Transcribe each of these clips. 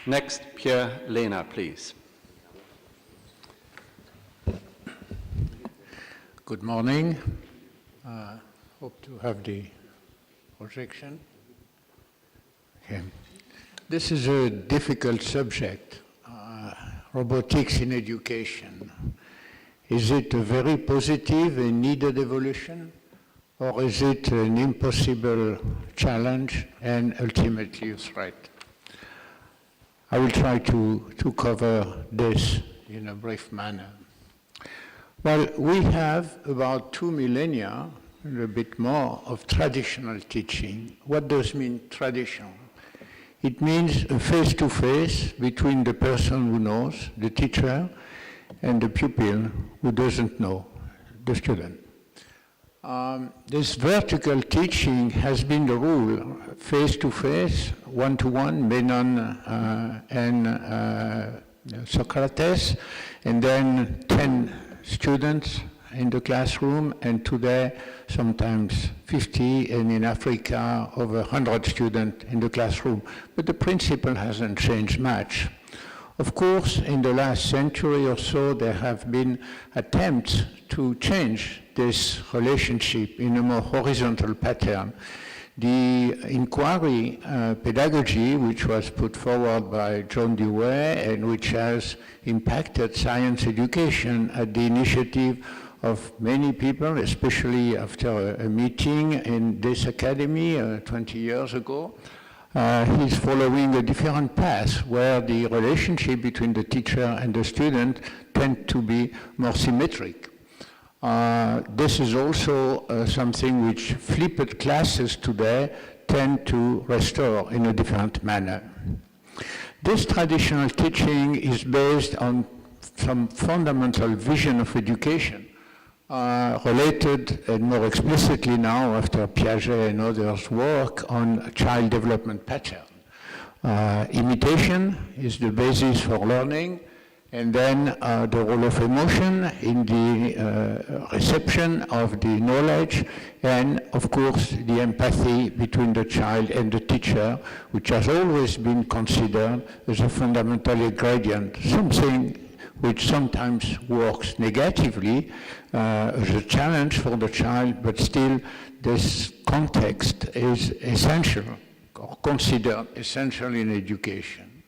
Next, Pierre Lena, please. Good morning. Hope to have the projection. Okay. This is a difficult subject, robotics in education. Is it a very positive and needed evolution, or is it an impossible challenge and ultimately a threat? I will try to cover this in a brief manner. Well, we have about 2 millennia, and a bit more, of traditional teaching. What does mean traditional? It means a face-to-face between the person who knows, the teacher, and the pupil who doesn't know, the student. This vertical teaching has been the rule, face-to-face, one-to-one, Menon and Socrates, and then 10 students in the classroom, and today sometimes 50, and in Africa over 100 students in the classroom. But the principle hasn't changed much. Of course, in the last century or so, there have been attempts to change this relationship in a more horizontal pattern. The inquiry pedagogy, which was put forward by John Dewey and which has impacted science education at the initiative of many people, especially after a meeting in this academy 20 years ago, he's following a different path where the relationship between the teacher and the student tend to be more symmetric. This is also something which flipped classes today tend to restore in a different manner. This traditional teaching is based on some fundamental vision of education, related and more explicitly now after Piaget and others' work on child development pattern. Imitation is the basis for learning, and then the role of emotion in the reception of the knowledge, and of course the empathy between the child and the teacher, which has always been considered as a fundamental ingredient, something which sometimes works negatively as a challenge for the child, but still this context is essential, or considered essential in education.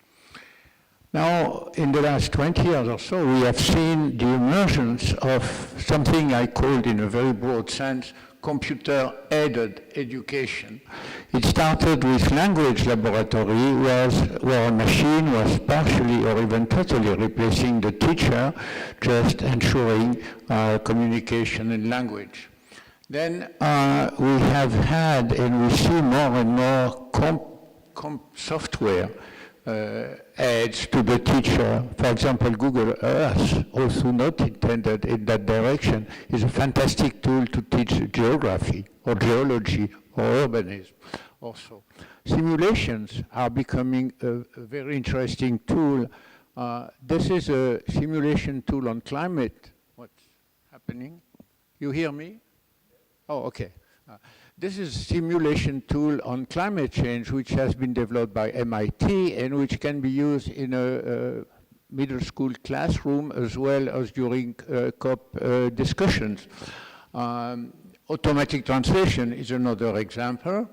Now, in the last 20 years or so, we have seen the emergence of something I called, in a very broad sense, computer-aided education. It started with language laboratory, where a machine was partially or even totally replacing the teacher, just ensuring communication in language. Then we have had, and we see more and more software aids to the teacher. For example, Google Earth, also not intended in that direction, is a fantastic tool to teach geography or geology or urbanism also. Simulations are becoming a very interesting tool. This is a simulation tool on climate. What's happening? You hear me? Oh, okay. This is a simulation tool on climate change, which has been developed by MIT and which can be used in a middle school classroom as well as during COP discussions. Automatic translation is another example.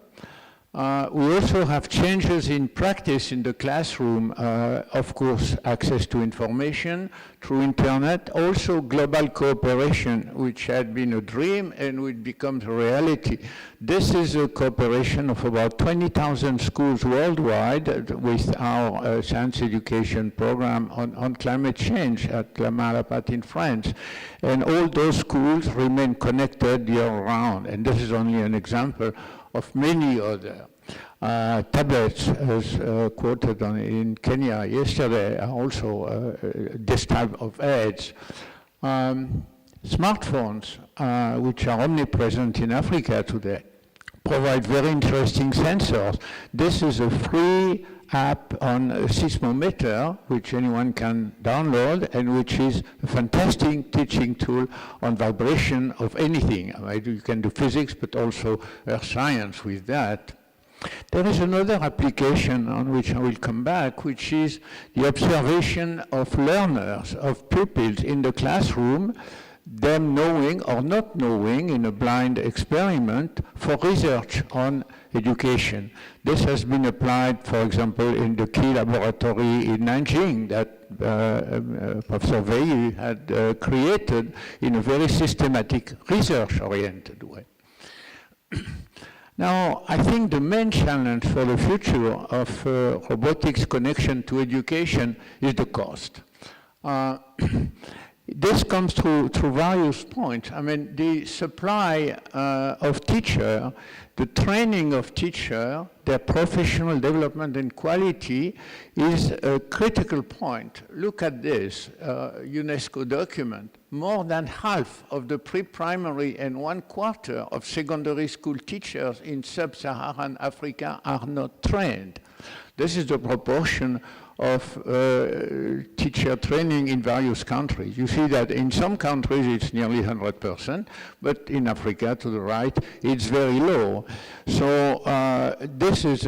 We also have changes in practice in the classroom, of course, access to information through internet, also global cooperation, which had been a dream and which becomes a reality. This is a cooperation of about 20,000 schools worldwide with our science education program on climate change at La Malapat in France. And all those schools remain connected year-round, and this is only an example of many other. Tablets, as quoted in Kenya yesterday, are also this type of aids. Smartphones, which are omnipresent in Africa today, provide very interesting sensors. This is a free app on a seismometer, which anyone can download, and which is a fantastic teaching tool on vibration of anything. You can do physics, but also earth science with that. There is another application on which I will come back, which is the observation of learners, of pupils in the classroom, them knowing or not knowing in a blind experiment for research on education. This has been applied, for example, in the key laboratory in Nanjing that Professor Wei had created in a very systematic, research-oriented way. Now, I think the main challenge for the future of robotics connection to education is the cost. This comes through various points. I mean, the supply of teacher, the training of teacher, their professional development and quality is a critical point. Look at this UNESCO document. More than half of the pre-primary and 1/4 of secondary school teachers in sub-Saharan Africa are not trained. This is the proportion of teacher training in various countries. You see that in some countries it's nearly 100%, but in Africa to the right it's very low. So this is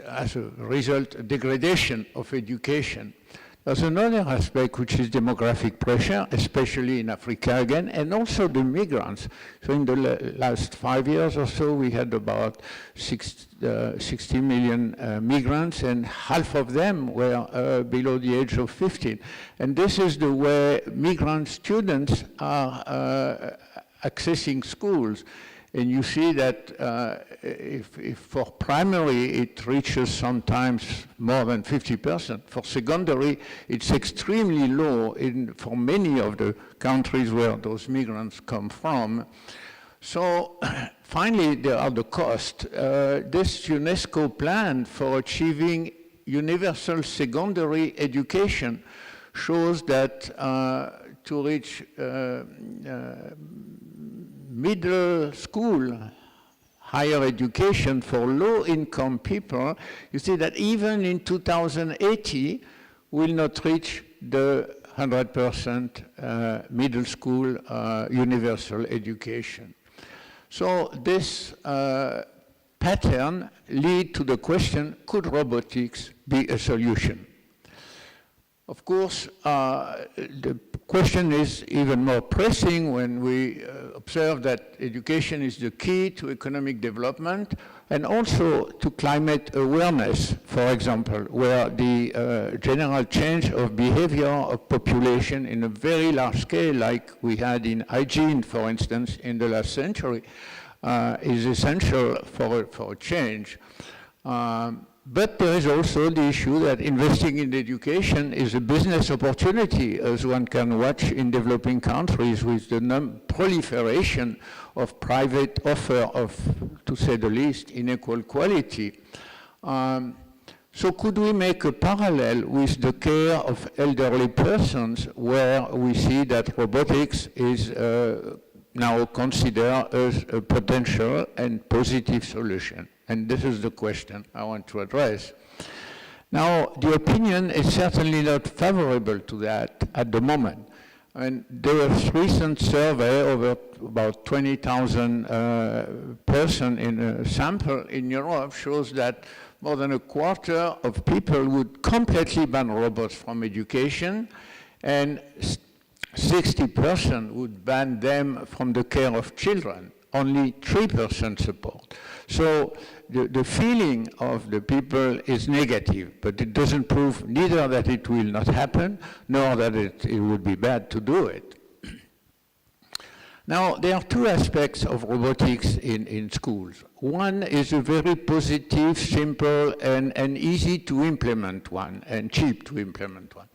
as a result a degradation of education. There's another aspect which is demographic pressure, especially in Africa again, and also the migrants. So in the last 5 years or so, we had about 60 million migrants, and half of them were below the age of 15. And this is the way migrant students are accessing schools. And you see that if for primary it reaches sometimes more than 50%, for secondary it's extremely low for many of the countries where those migrants come from. So finally there are the costs. This UNESCO plan for achieving universal secondary education shows that to reach middle school higher education for low-income people, you see that even in 2080 will not reach the 100% middle school universal education. So this pattern leads to the question, could robotics be a solution? Of course, the question is even more pressing when we observe that education is the key to economic development and also to climate awareness, for example, where the general change of behavior of population in a very large scale, like we had in hygiene, for instance, in the last century, is essential for a change. But there is also the issue that investing in education is a business opportunity, as one can watch in developing countries with the proliferation of private offer of, to say the least, unequal quality. So could we make a parallel with the care of elderly persons where we see that robotics is now considered as a potential and positive solution? And this is the question I want to address. Now, the opinion is certainly not favorable to that at the moment. And there was a recent survey over about 20,000 persons in a sample in Europe shows that more than 1/4 of people would completely ban robots from education, and 60% would ban them from the care of children. Only 3% support. So the feeling of the people is negative, but it doesn't prove neither that it will not happen, nor that it would be bad to do it. Now, there are two aspects of robotics in schools. One is a very positive, simple, and easy to implement one, and cheap to implement one,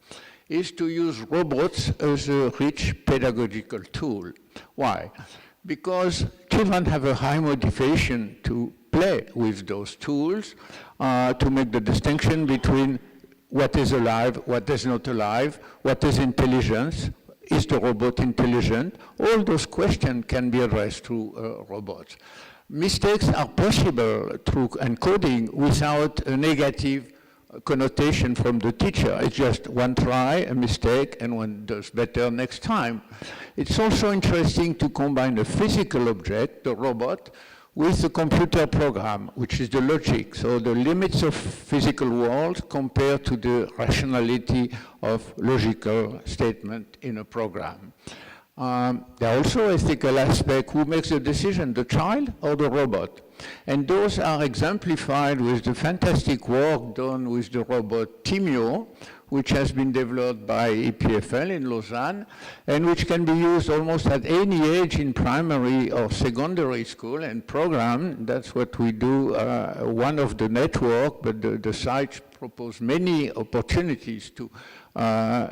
is to use robots as a rich pedagogical tool. Why? Because children have a high motivation to play with those tools, to make the distinction between what is alive, what is not alive, what is intelligence, is the robot intelligent? All those questions can be addressed through robots. Mistakes are possible through encoding without a negative connotation from the teacher. It's just one try, a mistake, and one does better next time. It's also interesting to combine a physical object, the robot, with the computer program, which is the logic, so the limits of physical world compared to the rationality of logical statement in a program. There are also ethical aspects. Who makes the decision, the child or the robot? And those are exemplified with the fantastic work done with the robot Timio, which has been developed by EPFL in Lausanne, and which can be used almost at any age in primary or secondary school and program. That's what we do, one of the network, but the site propose many opportunities to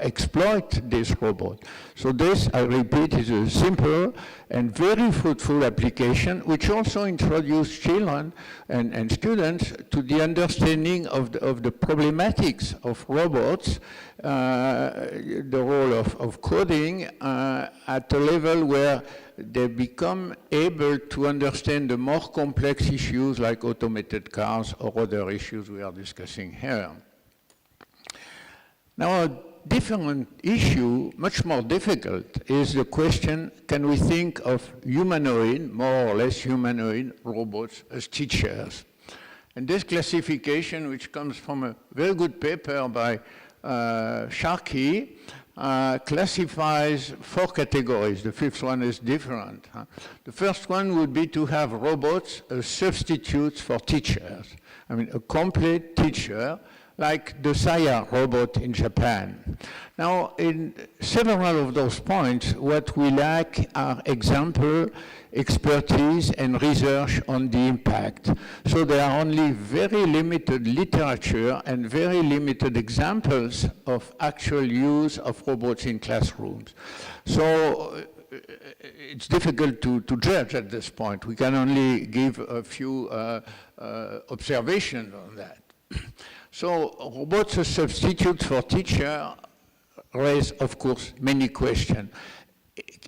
exploit this robot. So this, I repeat, is a simple and very fruitful application, which also introduces children and students to the understanding of the problematics of robots, the role of coding at a level where they become able to understand the more complex issues like automated cars or other issues we are discussing here. Now, a different issue, much more difficult, is the question, can we think of humanoid, more or less humanoid robots as teachers? And this classification, which comes from a very good paper by Sharkey, classifies 4 categories. The 5th one is different. The first one would be to have robots as substitutes for teachers. I mean, a complete teacher, like the Saya robot in Japan. Now, in several of those points, what we lack are example, expertise, and research on the impact. So there are only very limited literature and very limited examples of actual use of robots in classrooms. So it's difficult to judge at this point. We can only give a few observations on that. So robots as substitutes for teacher raise, of course, many questions.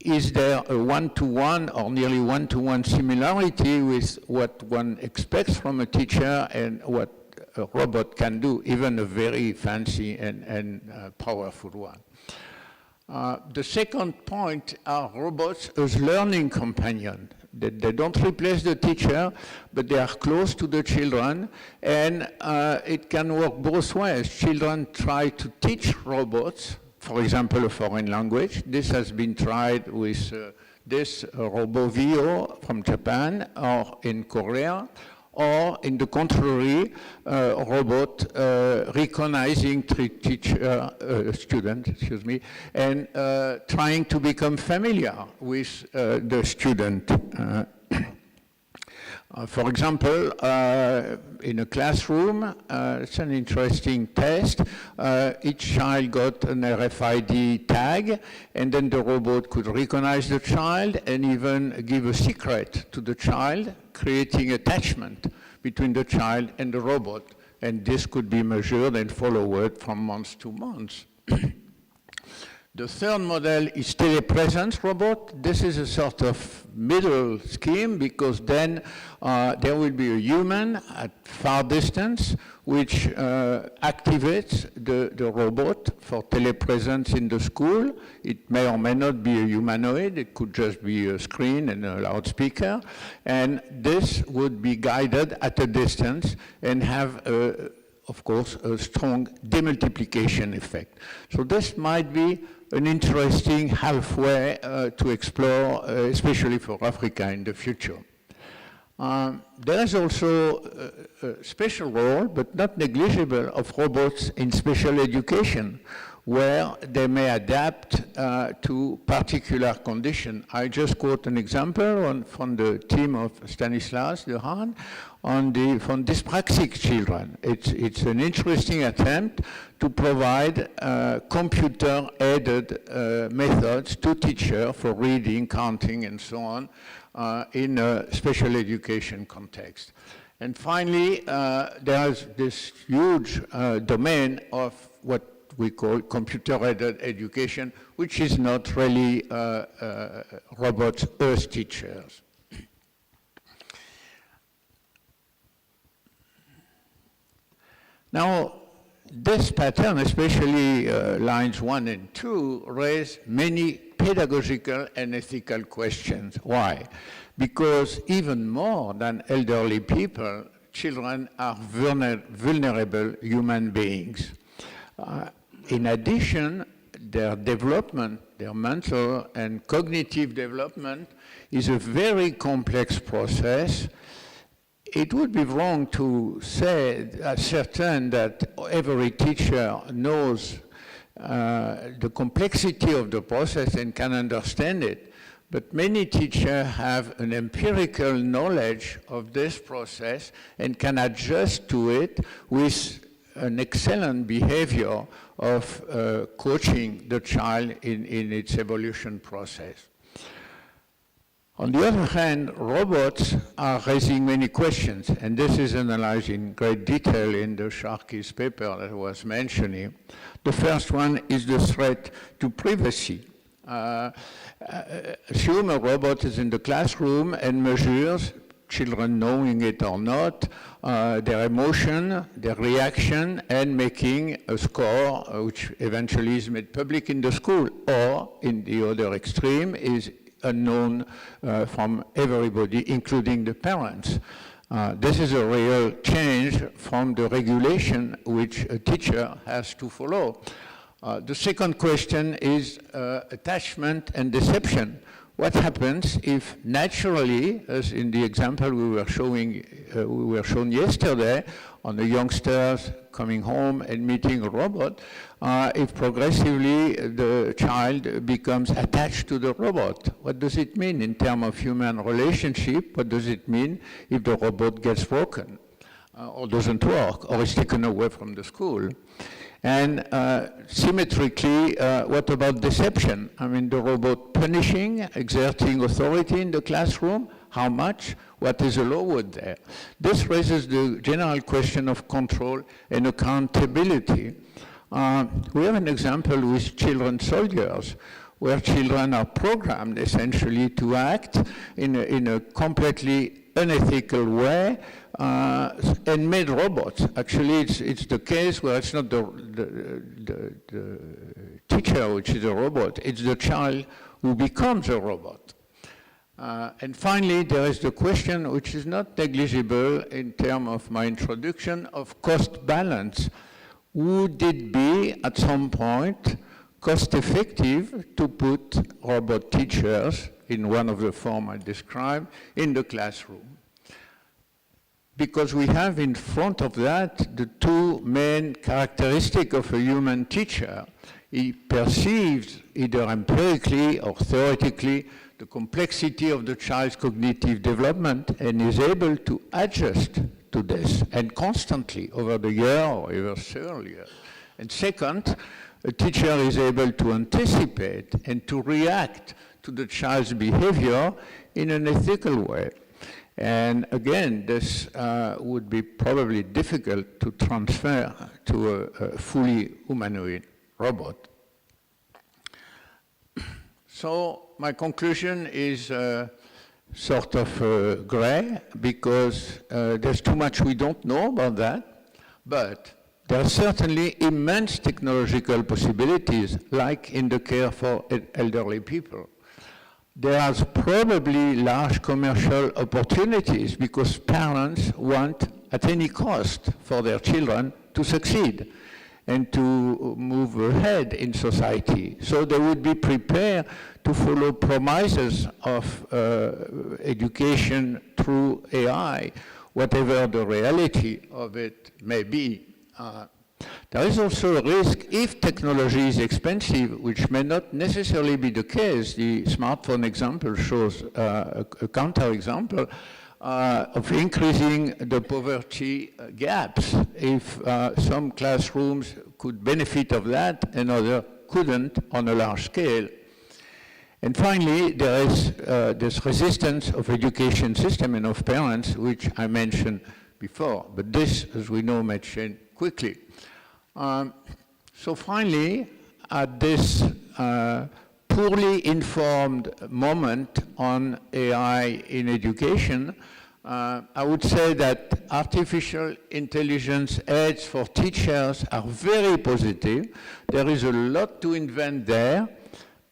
Is there a one-to-one or nearly one-to-one similarity with what one expects from a teacher and what a robot can do, even a very fancy and powerful one? The second point are robots as learning companions. They don't replace the teacher, but they are close to the children, and it can work both ways. Children try to teach robots, for example, a foreign language. This has been tried with this RoboVio from Japan or in Korea, or in the contrary, robot recognizing student, and trying to become familiar with the student. For example, in a classroom, it's an interesting test. Each child got an RFID tag, and then the robot could recognize the child and even give a secret to the child, creating attachment between the child and the robot. And this could be measured and followed from month to month. The third model is telepresence robot. This is a sort of middle scheme because then there will be a human at far distance which activates the robot for telepresence in the school. It may or may not be a humanoid. It could just be a screen and a loudspeaker. And this would be guided at a distance and have of course, a strong demultiplication effect. So this might be an interesting halfway to explore, especially for Africa in the future. There is also a special role, but not negligible, of robots in special education, where they may adapt to particular conditions. I just quote an example from the team of Stanislas de Haan on from dyspraxic children. It's an interesting attempt to provide computer-aided methods to teachers for reading, counting, and so on in a special education context. And finally, there's this huge domain of what we call computer-aided education, which is not really robots as teachers. Now, this pattern, especially lines 1 and 2, raise many pedagogical and ethical questions. Why? Because even more than elderly people, children are vulnerable human beings. In addition, their development, their mental and cognitive development is a very complex process. It would be wrong to say certain that every teacher knows the complexity of the process and can understand it, but many teachers have an empirical knowledge of this process and can adjust to it with an excellent behavior of coaching the child in its evolution process. On the other hand, robots are raising many questions, and this is analyzed in great detail in the Sharkey's paper that I was mentioning. The first one is the threat to privacy. Assume a robot is in the classroom and measures, children knowing it or not, their emotion, their reaction, and making a score which eventually is made public in the school, or in the other extreme is unknown from everybody, including the parents. This is a real change from the regulation which a teacher has to follow. The second question is attachment and deception. What happens if naturally, as in the example we were shown yesterday, on the youngsters coming home and meeting a robot, if progressively the child becomes attached to the robot? What does it mean in terms of human relationship? What does it mean if the robot gets broken or doesn't work or is taken away from the school? And symmetrically, what about deception? I mean, the robot punishing, exerting authority in the classroom, how much? What is allowed there? This raises the general question of control and accountability. We have an example with children soldiers, where children are programmed essentially to act in a completely unethical way and made robots. Actually, it's the case where it's not the teacher which is a robot, it's the child who becomes a robot. And finally, there is the question which is not negligible in terms of my introduction of cost balance. Would it be at some point cost effective to put robot teachers in one of the forms I described in the classroom? Because we have in front of that the two main characteristics of a human teacher. He perceives either empirically or theoretically the complexity of the child's cognitive development and is able to adjust to this, and constantly over the year or even several years. And second, a teacher is able to anticipate and to react to the child's behavior in an ethical way. And again, this would be probably difficult to transfer to a fully humanoid robot. So my conclusion is sort of gray, because there's too much we don't know about that, but there are certainly immense technological possibilities, like in the care for elderly people. There are probably large commercial opportunities because parents want, at any cost, for their children to succeed and to move ahead in society. So they would be prepared to follow promises of education through AI, whatever the reality of it may be. There is also a risk if technology is expensive, which may not necessarily be the case. The smartphone example shows a counterexample of increasing the poverty gaps. If some classrooms could benefit of that and others couldn't on a large scale. And finally, there is this resistance of education system and of parents, which I mentioned before. But this, as we know, may change quickly. So finally, at this poorly informed moment on AI in education, I would say that artificial intelligence aids for teachers are very positive. There is a lot to invent there,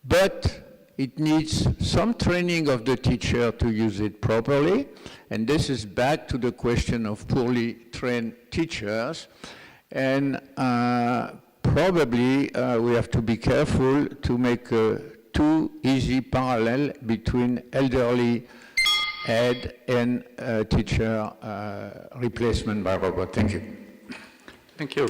but it needs some training of the teacher to use it properly, and this is back to the question of poorly trained teachers. And probably we have to be careful to make too easy parallel between elderly ed and teacher replacement by robot. Thank you. Thank you.